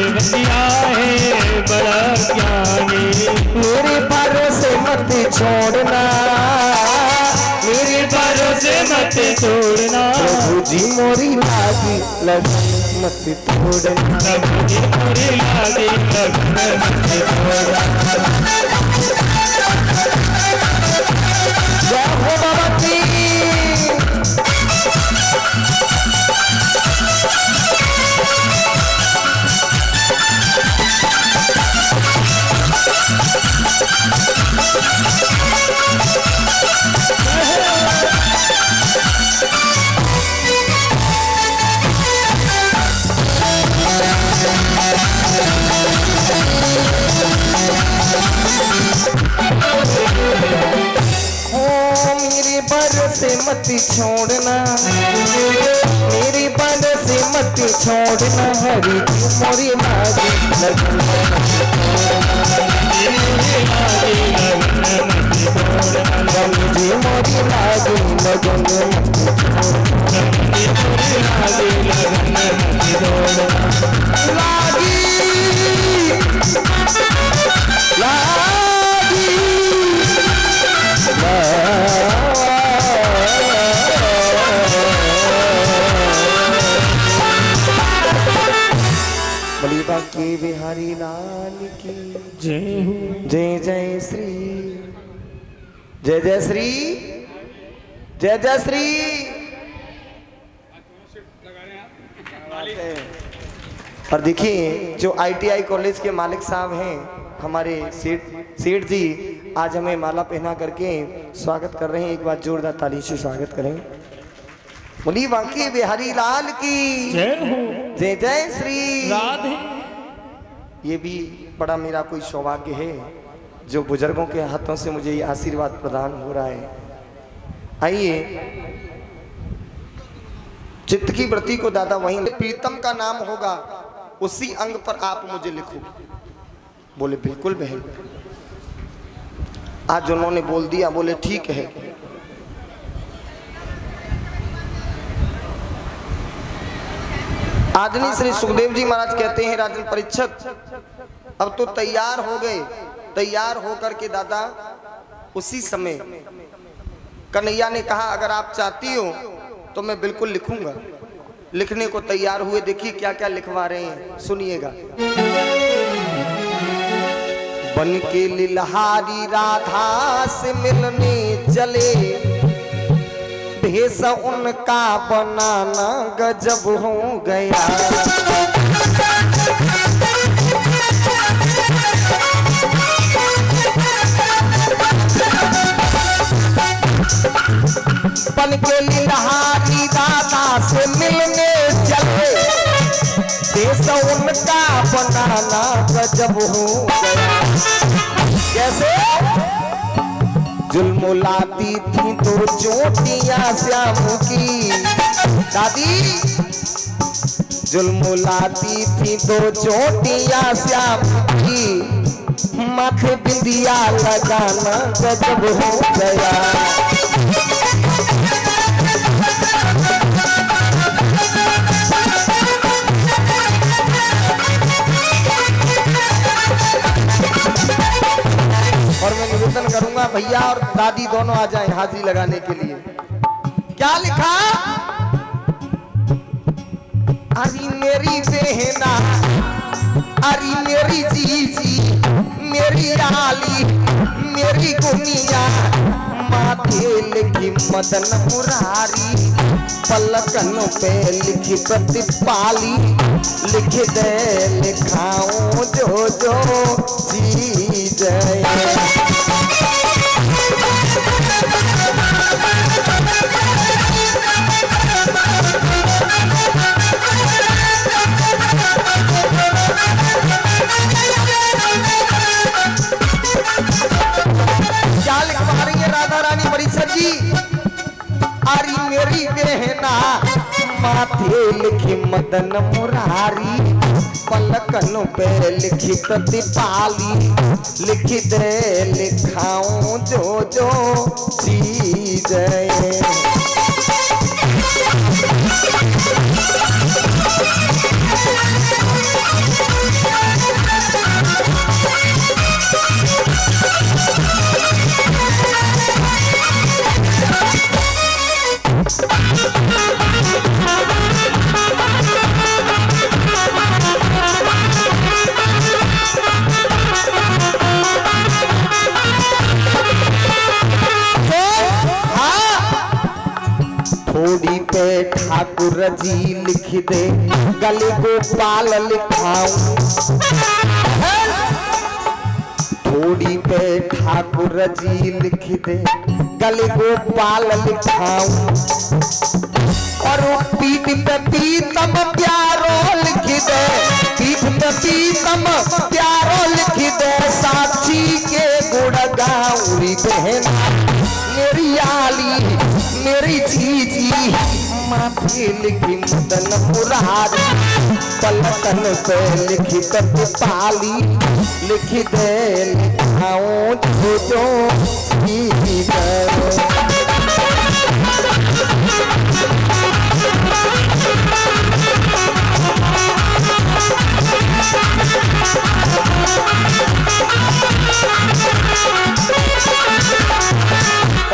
बंदिया है बड़ा ज्ञानी। मेरे भरोसे मत छोड़ना, मेरे भरोसे मत छोड़ना, प्रभु जी मोरी लागी लगन मत छोड़ना, प्रभु जी मोरी लागी लगन मत छोड़ना। जय हो बाबा जी। मेरे भरोसे मत छोड़ना, मेरे भरोसे मत छोड़ना, हरी मोरी लागी लगन जी मोरी लागी लगन लागी बलिबा के बिहारी लाल की जय हो। जय जय श्री, जय जय श्री, जय जय श्री। और देखिए जो ITI कॉलेज के मालिक साहब हैं हमारे सेठ जी, आज हमें माला पहना करके स्वागत कर रहे हैं। एक बार जोरदार ताली से स्वागत करें। बोली बांके बिहारी लाल की जय हो। जय जय श्री राधे। ये भी बड़ा मेरा कोई सौभाग्य है जो बुजुर्गों के हाथों से मुझे ये आशीर्वाद प्रदान हो रहा है। आइए, चित्त की वृत्ति को दादा वहीं, प्रीतम का नाम होगा उसी अंग पर आप मुझे लिखो। बोले बिल्कुल बहन। आज उन्होंने बोल दिया, बोले ठीक है। आदरणीय श्री सुखदेव जी महाराज कहते हैं राजन परीक्षित अब तो तैयार हो गए। तैयार होकर के दादा उसी समय कन्हैया ने कहा अगर आप चाहती हो तो मैं बिल्कुल लिखूंगा। लिखने को तैयार हुए। देखिए क्या क्या लिखवा रहे हैं, सुनिएगा। बन के लिलहारी राधा से मिलने चले, भेष उनका बनाना गजब हो गया। बन के लिलहारी राधा से मिलने चले, भेष उनका बनाना गजब हो गया। कैसे? जुल्मुलाती थी तो चोटियां श्याम की, दादी जुल्मुलाती थी तो चोटियां श्याम की, माथे बिंदिया लगाना गजब हो गया। और मैं निवेदन करूंगा भैया और दादी दोनों आ जाएं हाजिरी लगाने के लिए। क्या लिखा? अरे मेरी बहना, अरे मेरी जीजी, मेरी आली, मेरी गुनिया, माथे लिखी मदन मुरारी, पलकन पे लिखी प्रतिपाली, लिख दे लिखाऊं जो जो जी जय। क्या लिखवा रही है राधा रानी परिषद जी? अरे मेरी बहना, माथे लिखी मदन मुरारी, पलकन पे लिखी प्रतिपाली, लिख दे लिखाऊं जो जो चीज। थोड़ी पे ठाकुर जी लिख दे गले गोपाल लिखाऊं। थोड़ी पे ठाकुर जी लिख दे गले गोपाल लिखाऊं। और पीठ पे पीतम प्यारो लिख दे, पीठ पे पीतम प्यारो लिख दे, साक्षी के गुण गाऊं। बहना मेरी आली मेरी जीजी माथे लिखी मदन मुरारी, पलकन पे लिखी पाली लिख दे लिखाऊं जो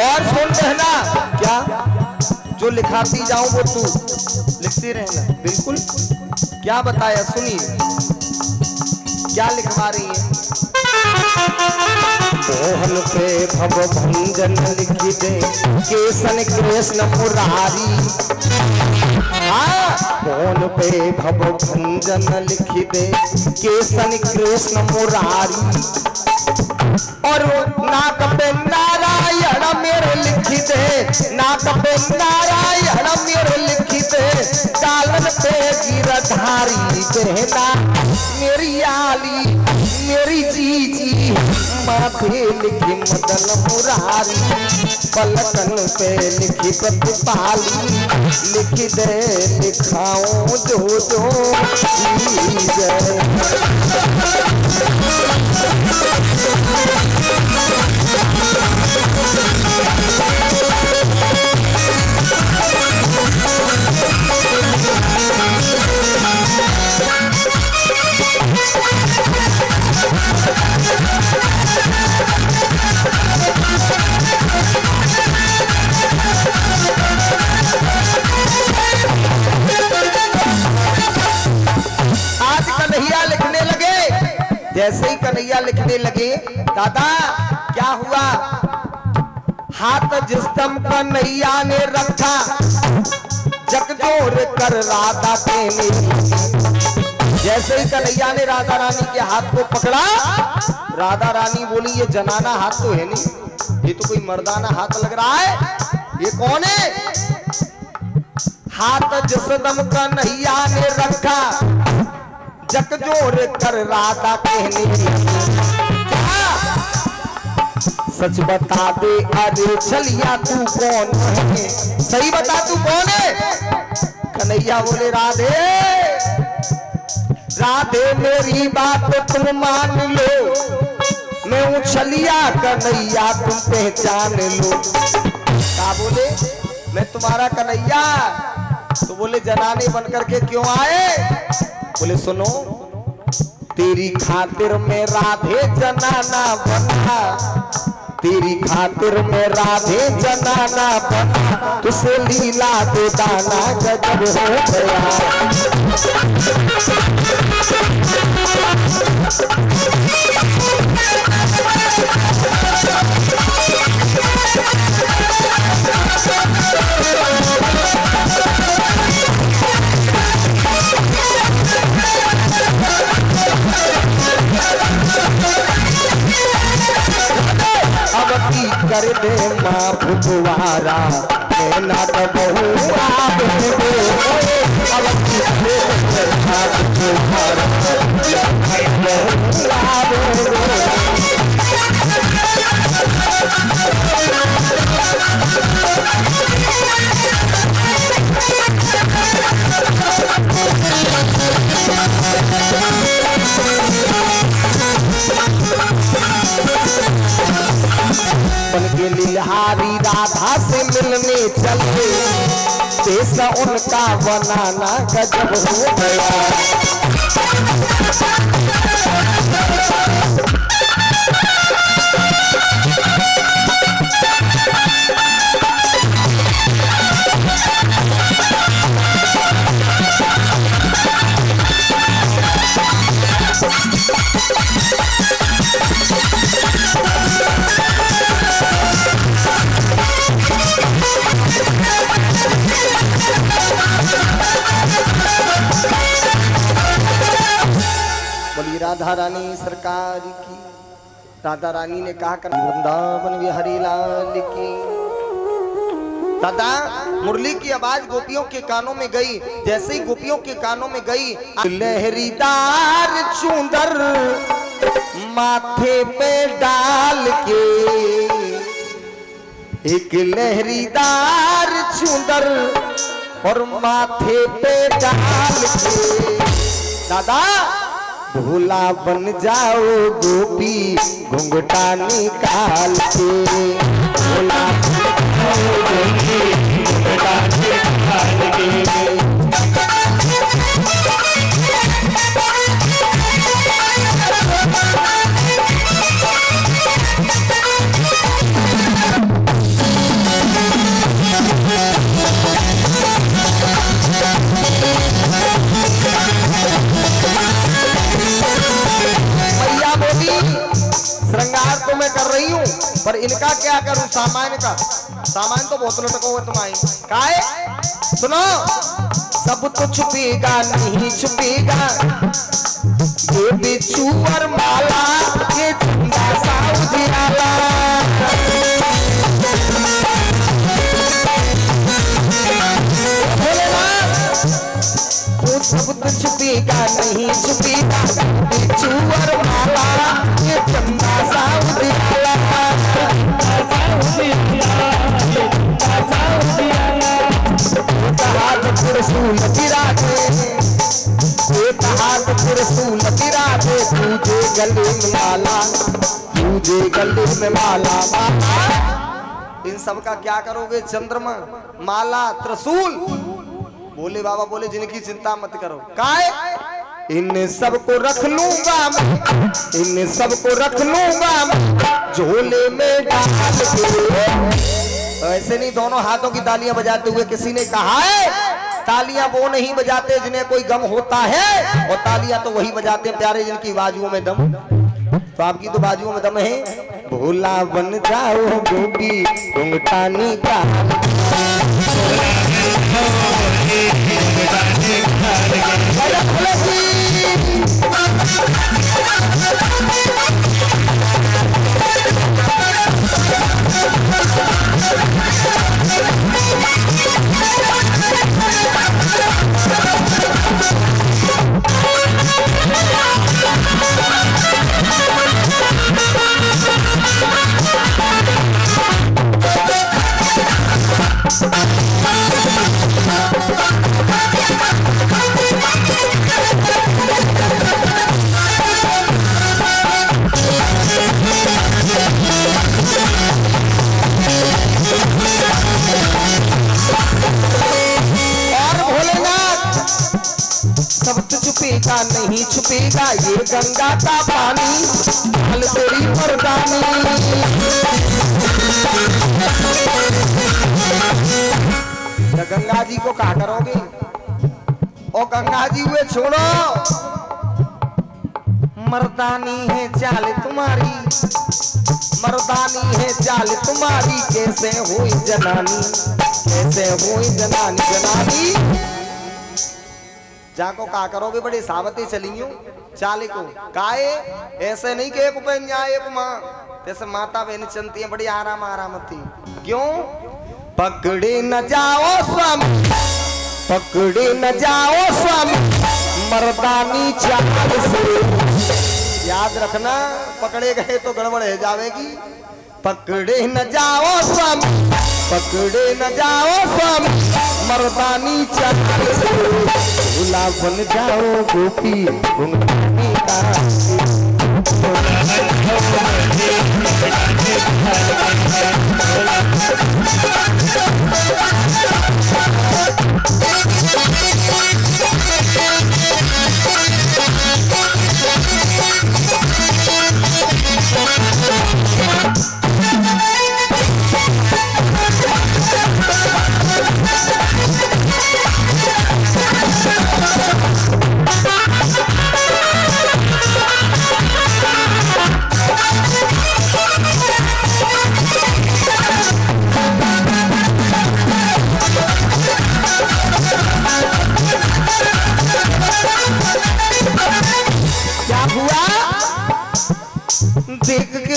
और सुन रहना, क्या जो लिखाती जाऊं वो तू लिखती रहना। बिल्कुल, क्या बताया सुनिए, क्या लिखवा रही है। मोहन पे भव भंजन लिख दे केसन कृष्ण मुरारी। हाँ, मोहन पे भव भंजन लिख दे केसन कृष्ण मुरारी। और नाक पे नारायण मेरे लिख दे, नाक पे नारायण मेरे लिख दे, कालन पे गिरधारी। बहना मेरी आली मेरी जीजी माथे लिखी मदन मुरारी, पलकन पे लिखी प्रतिपाली लिख दे लिखाऊं जो जो जय। जैसे ही कन्हैया लिखने लगे, दादा क्या हुआ। हाथ जिस दम कन्हैया ने रखा, जगजोर कर राधा के मेरी। जैसे ही कन्हैया ने राधा रानी के हाथ को पकड़ा, राधा रानी बोली ये जनाना हाथ तो है नहीं, ये तो कोई मर्दाना हाथ लग रहा है, ये कौन है। हाथ जिस दम कन्हैया ने रखा, जगजोर कर राधा कहने सच बता दे अरे चलिया तू कौन है, सही बता तू कौन है। कन्हैया बोले राधे राधे मेरी बात तुम मान लो, मैं हूँ छलिया कन्हैया तुम पहचान लो। क्या बोले, मैं तुम्हारा कन्हैया। तो बोले जनाने बनकर के क्यों आए। बोले सुनो, तेरी खातिर में राधे जनाना बना, तेरी खातिर में राधे जनाना बना, तुझसे लीला दे दाना गजब हो गया। अब की कर दे माँ फुटवारा, ना तो बहु आवे हो। अब की कर दे माँ फुटवारा, आवे हो। बन के लिहारी राधा से मिलने चले, देश उनका बनाना गजब हो गया। राधा रानी सरकार की। राधा रानी ने कहा कर वृंदावन बिहारी लाल की। दादा मुरली की आवाज गोपियों के कानों में गई। जैसे ही गोपियों के कानों में गई, लहरीदार चूंदर माथे पे डाल के, एक लहरीदार चूंदर और माथे पे डाल के, दादा भोला बन जाओ गोपी घुंघटा निकाल के, भोला बन जाओ गोपी घुंघटा निकाल के। श्रृंगार तो मैं कर रही हूँ, पर इनका क्या करूं? सामान का सामान तो बहुत लटको हुए तुम्हारी काहे? सुनो, सब तो छुपेगा नहीं छुपेगा, ये बिच्छू और माला, ये चंदा सा उजियाला, वो सब तो छुपेगा नहीं छुपेगा, बिच्छू और माला, ये चंदा सा उजियाला, हाथ पुरसूल बिराजे, एक हाथ पुरसूल बिराजे, तुझे गले में माला, तुझे गले में माला, माला। इन सब का क्या करोगे? चंद्रमा, माला, त्रिशूल। बोले बाबा बोले जिनकी चिंता मत करो। काहे? इन सबको रख लूंगा मैं, इन सबको रख लूंगा मैं झोले में डाल के। ऐसे नहीं दोनों हाथों की तालियां बजाते हुए किसी ने कहा है, तालियां वो नहीं बजाते जिन्हें कोई गम होता है, और तालियां तो वही बजाते हैं प्यारे जिनकी बाजुओं में दम। तो आपकी तो बाजुओं में दम है। भोला बन जाओ गोपी घुंघटा निकाल, छुपेगा नहीं छुपेगा, ये गंगा का पानी, ढाल तेरी मर्दानी। गंगा जी को क्या करोगे? ओ गंगा जी हुए छोड़ो, मर्दानी है चाल तुम्हारी, मर्दानी है चाल तुम्हारी, कैसे हुई जनानी, कैसे हुई जनानी, जनानी। जाको का करोगे? बड़े सावते चलियो चाले को काए, ऐसे नहीं कि एक उपन्या एक माँ, जैसे माता बहन चलती है बड़ी आराम आराम थी। क्यों? पकड़े न जाओ स्वामी, पकड़े न जाओ स्वामी, मर्दानी चाल से। याद रखना, पकड़े गए तो गड़बड़ हो जाएगी। पकड़े न जाओ स्वामी, पकड़े न जाओ स्वामी, मर्दानी चाल से। भोला बन जाओ गोपी घुंघटा निकाल,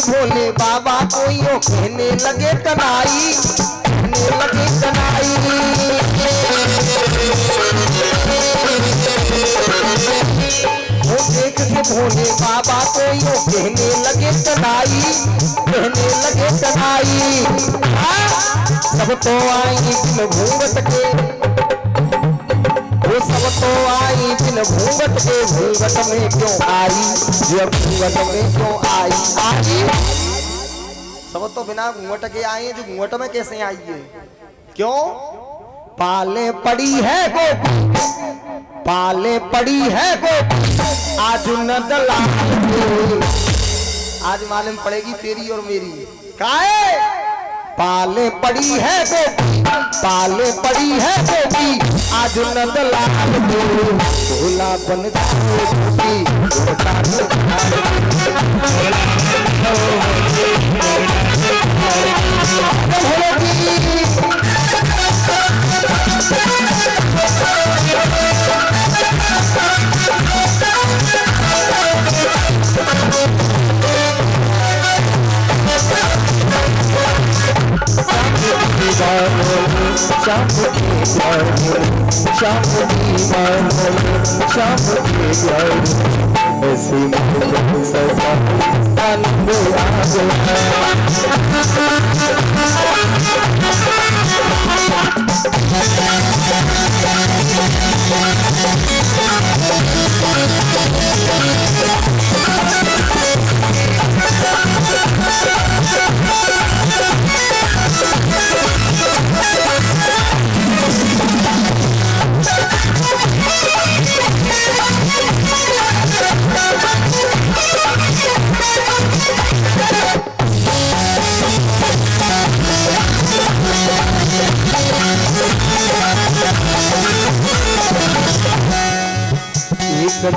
भोले बाबा को यो कहने लगे कनाई, कहने लगे कनाई। वो देख के भोले बाबा को यो कहने लगे कनाई, कहने लगे कनाई। सब तो आई बिन घूंघट के, वो सब तो आई बिन घूंघट के, घूंघट में क्यों आई, जब घूंघट में क्यों आई, आई। सब तो बिना घूंघट के आए, जो घूंघट में कैसे आई है, क्यों? पाले पड़ी है गोपी, पाले पड़ी है गोपी, आज न दला, आज मालूम पड़ेगी तेरी और मेरी। काहे? पाले पड़ी है गोपी, पाले पड़ी है गोपी, आज न दलाल भोला बन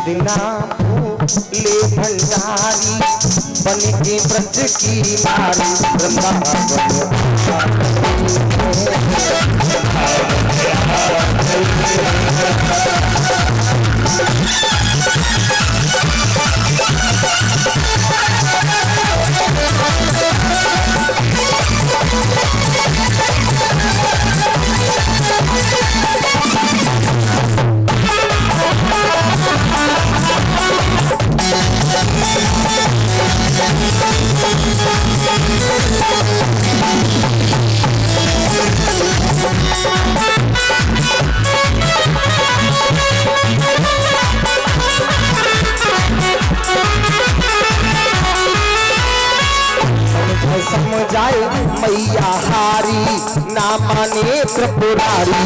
दिना ले भंडारी बन के ब्रज की नारी, समझाए मैया हारी, ना माने त्रिपुरारी,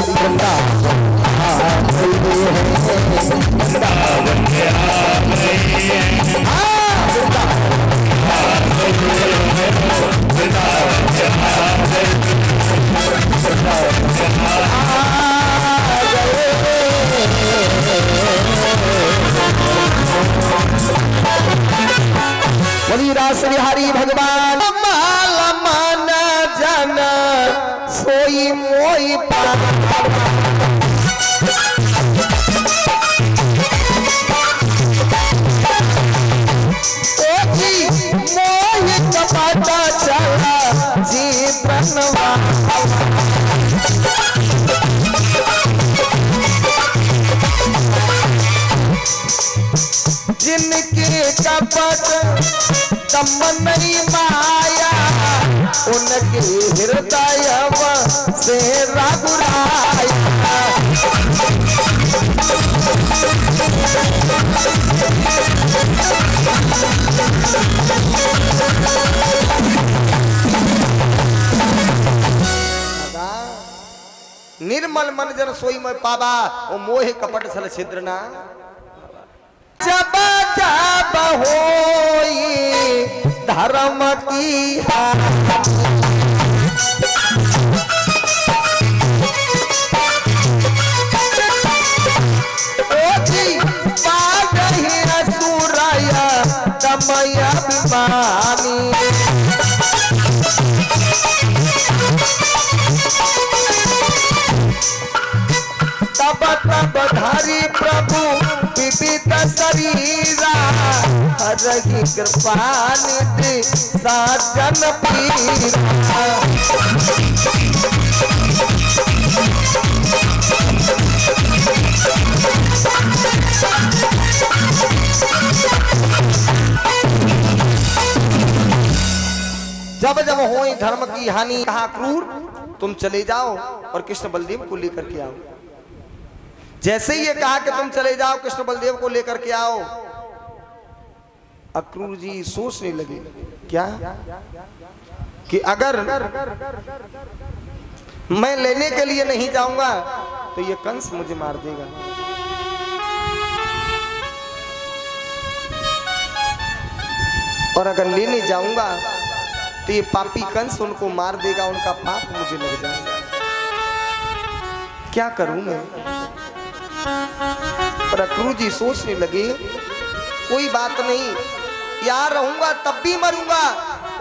श्री हरि भगवान माला माना जन सोई मोई मोहि कपटा चला जीवनवा, जिनके कपट दम नहीं माया, उनके हृदय से रघुराया। निर्मल मन जन सोई में पावा, ओ मोह कपट छल छिद्र ना। जब जब होई धर्म की सूरया दमय अभिमानी, तब तब धारी प्रभु विविध शरीरा हरहि कृपा निधि साजन पीरा। जब जब होई धर्म की हानि कहा क्रूर तुम चले जाओ और कृष्ण बलदेव को लेकर के आओ। जैसे ही ये कहा कि तुम चले जाओ कृष्ण बलदेव को लेकर के आओ, अक्रूर जी सोचने लगे क्या कि अगर मैं लेने के लिए नहीं जाऊंगा तो ये कंस मुझे मार देगा, और अगर लेने जाऊंगा तो ये पापी कंस उनको मार देगा, उनका पाप मुझे लग जाएगा। क्या करूं मैं? पर अक्रूर जी सोचने लगे कोई बात नहीं, यहाँ रहूंगा तब भी मरूंगा,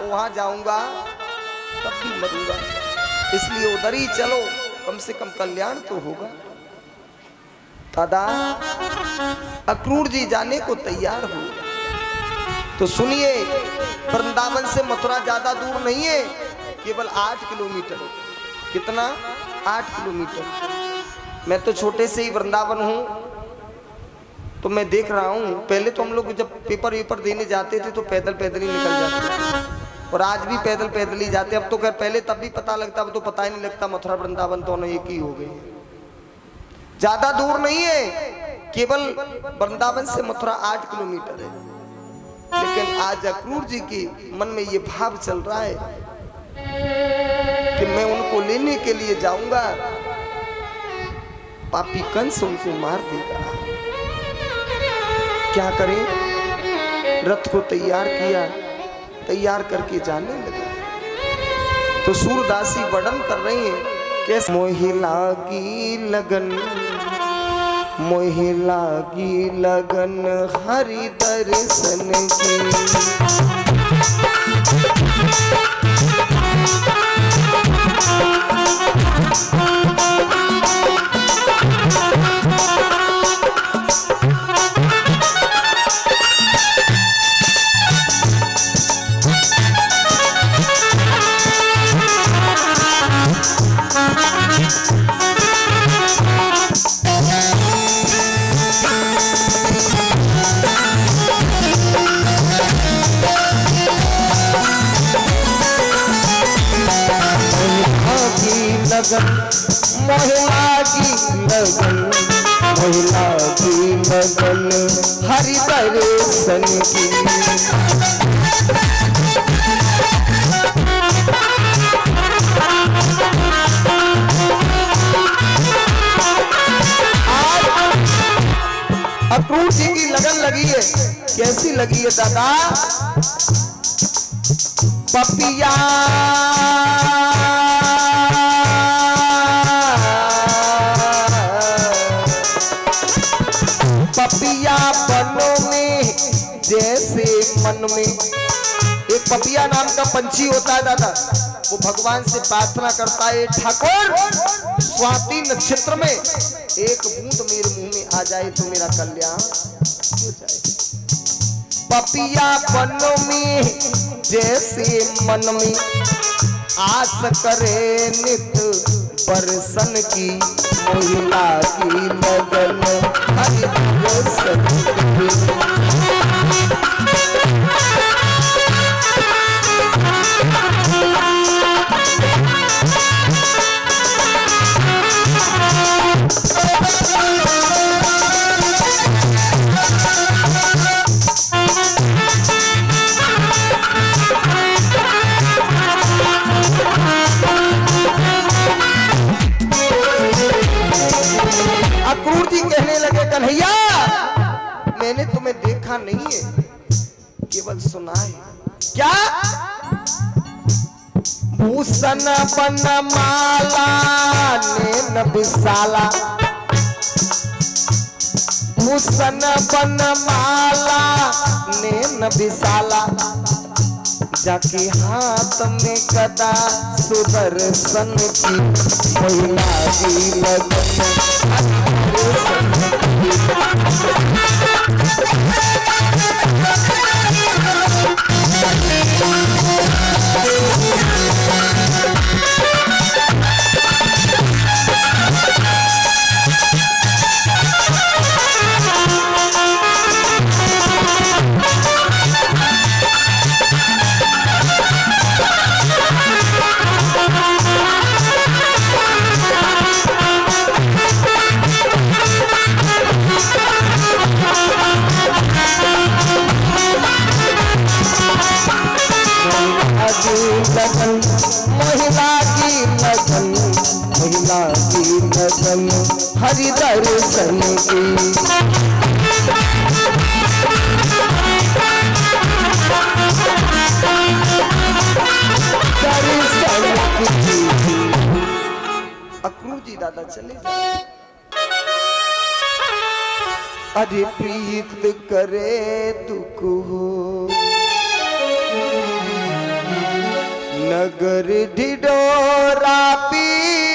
वहां जाऊंगा तब भी मरूंगा, इसलिए उधर ही चलो, कम से कम कल्याण तो होगा। दादा अक्रूर जी जाने को तैयार हो। तो सुनिए, वृंदावन से मथुरा ज्यादा दूर नहीं है, केवल 8 किलोमीटर। कितना? 8 किलोमीटर। मैं तो छोटे से ही वृंदावन हूँ, तो मैं देख रहा हूँ। पहले तो हम लोग जब पेपर वेपर देने जाते थे तो पैदल पैदल ही निकल जाते थे, और आज भी पैदल पैदल ही जाते। अब तो खैर पहले तब भी पता लगता, अब तो पता ही नहीं लगता। मथुरा वृंदावन दोनों एक ही हो गए, ज्यादा दूर नहीं है, केवल वृंदावन से मथुरा 8 किलोमीटर है। लेकिन आज अक्रूर जी के मन में ये भाव चल रहा है कि मैं उनको लेने के लिए जाऊंगा, पापी कंस उनको मार देगा। क्या करें? रथ को तैयार किया, तैयार करके जाने लगे। तो सूरदासी वर्णन कर रही है कैसे मोहिला की लगन, मोहिला की लगन हरि दर्शन की। मोहिला की लगन, मोहिला की लगन हरि दर्शन की। अक्रूर जी की लगन लगी है। कैसी लगी है दादा? पपिया पपिया बनों में जैसे मन में। एक पपिया नाम का पंछी होता है दादा, वो भगवान से प्रार्थना करता है, ठाकुर स्वाति नक्षत्र में एक बूंद मेरे मुंह में आ जाए तो मेरा कल्याण हो जाए। पपिया बनों में जैसे मन में, आस करे नित परसन की। मोहिला की लगन हरि दर्शन की। अक्रूर जी कहने लगे, कन्हैया मैंने तुम्हें देखा नहीं है, केवल सुना है। क्या? भूषण बन माला नैन विशाला, भूषण बन माला नैन विशाला। जाके हाथ में गदा सुदर्शन की महिला की लगन हरि दर्शन की अक्रूर जी दादा चले जाए। अरे प्रीत करे दुख हो नगर ढिढोरा पीटती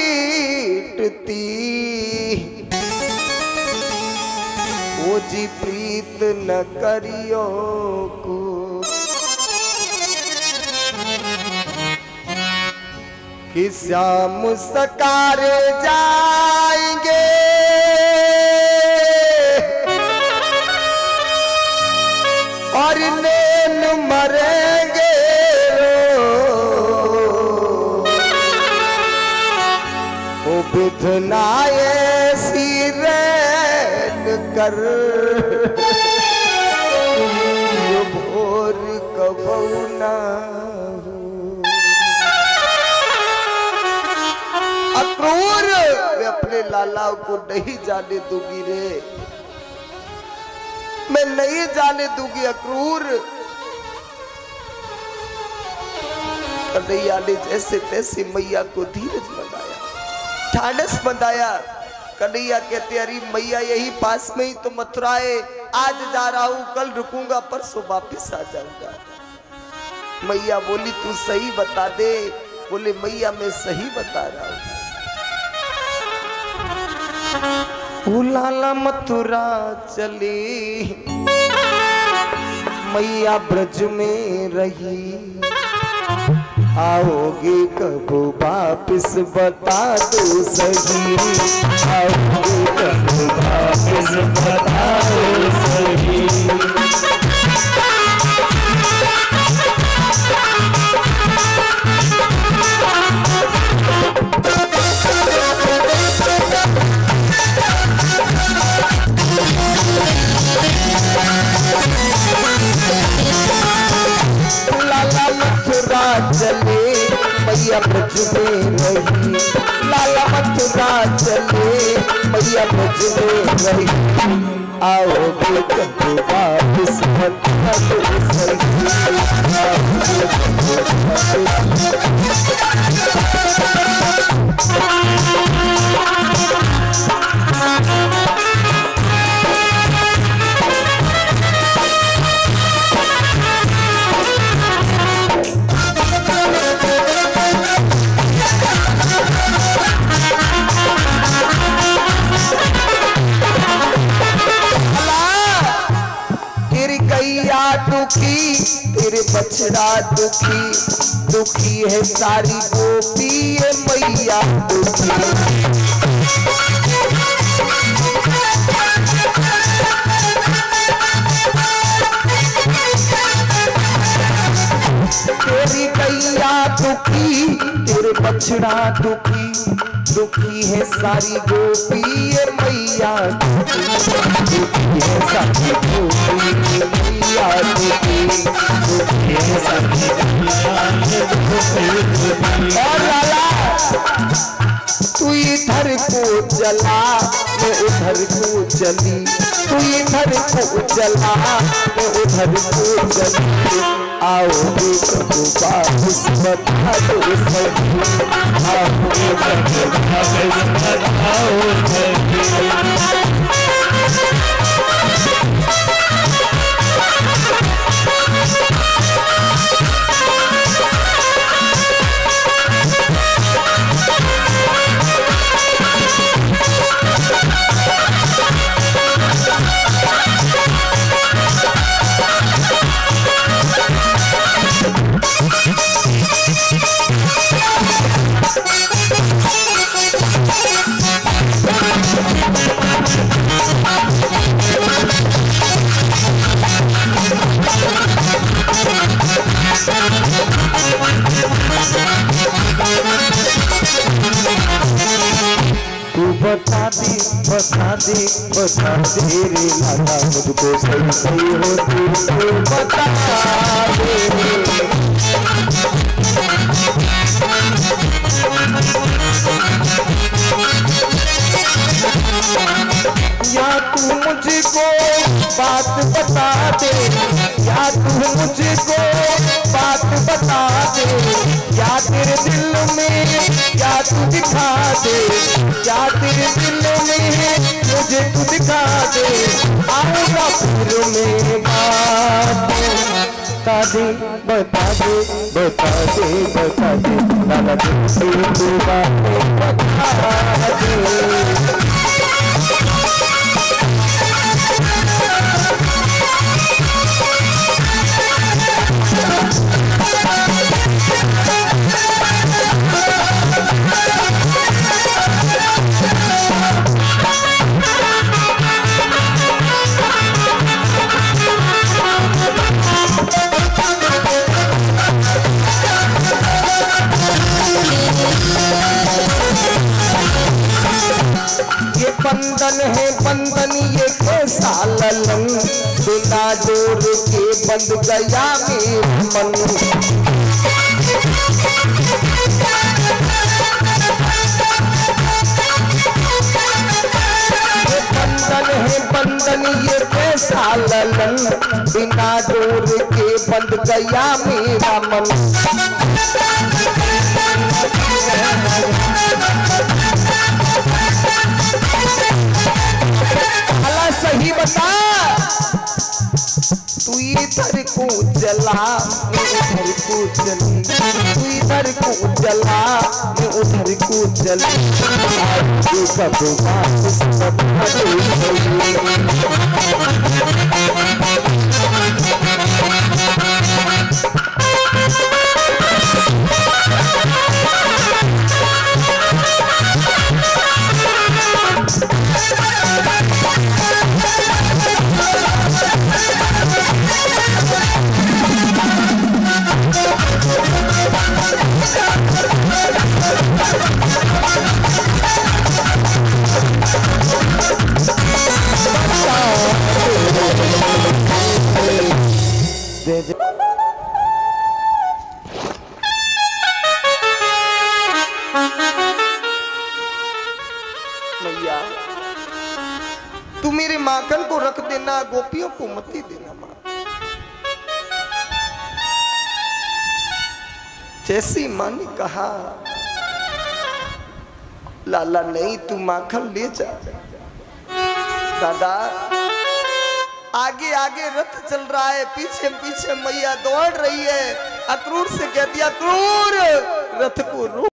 ओ जी प्रीत न करियो को कि श्याम सकारे जाएंगे और नैन मरेंगे ओ बिधनाए सिरन कर भोर कबौना अक्रूर मैं अपने लाला को नहीं जाने दूंगी रे, मैं नहीं जाने दूंगी अक्रूर। कन्हैया ने जैसे तैसे मैया को धीरज मंदाया, ठाडस मंदाया। कन्हैया कहते अरे मैया यही पास में ही तो मथुरा है, आज जा रहा हूं कल रुकूंगा परसों वापिस आ जाऊंगा। मैया बोली तू सही बता दे। बोले मैया मैं सही बता रहा हूं। लाला मथुरा चली मैया ब्रज में रही, आओगे कब वापिस बता दो सही, आओगे कब वापिस बता दो सही। लाला मथुरा चले मैया ब्रज में रही, लाला मथुरा चले मैया ब्रज में रही, आओगे कब वापिस बता दो सही, आओगे कब वापिस। दुखी तेरे बछड़ा दुखी, दुखी है सारी गोपी ये मैया दुखी। तेरी गैया दुखी तेरे बछड़ा दुखी, दुखी है सारी गोपी ये मैया दुखी, दुखी है सारी गोपी ये मैया दुखी, दुखी है सारी गोपी। और लाला तू इधर को चला मैं उधर को चली, तू इधर को चला मैं उधर को चली, आओगे कब वापिस बता दो सही, आओगे कब वापिस बताओ सही। बता दे रे लाला मुझको सही सही हो तू बता दे। या तू मुझको बात बता दे, या तू मुझको बात बता दे, या तेरे दिल में क्या तू दिखा दे, क्या तेरे दिल में मुझे तू दिखा दे। आऊंगा फिर में बात बता दे बता दे बता दे बता दे लाला तुझसे तू बातें बता दे। ये बंधन है बंधन ये कैसा ललन, बिना जोर के बंध गया मेरा मन। ये बंधन है बंधन ये कैसा ललन, बिना जोर के बंध गया मेरा मन। भला सही बता, तू इधर को जला मैं उधर को जली, तू इधर को जला मैं उधर को जली। कब मैया तू मेरे माखन को रख देना, गोपियों को मत देना मां। जैसी मां ने कहा लाला नहीं तू माखन ले जा। दादा आगे आगे रथ चल रहा है, पीछे पीछे मैया दौड़ रही है। अक्रूर से कहती है अक्रूर रथ को रोक।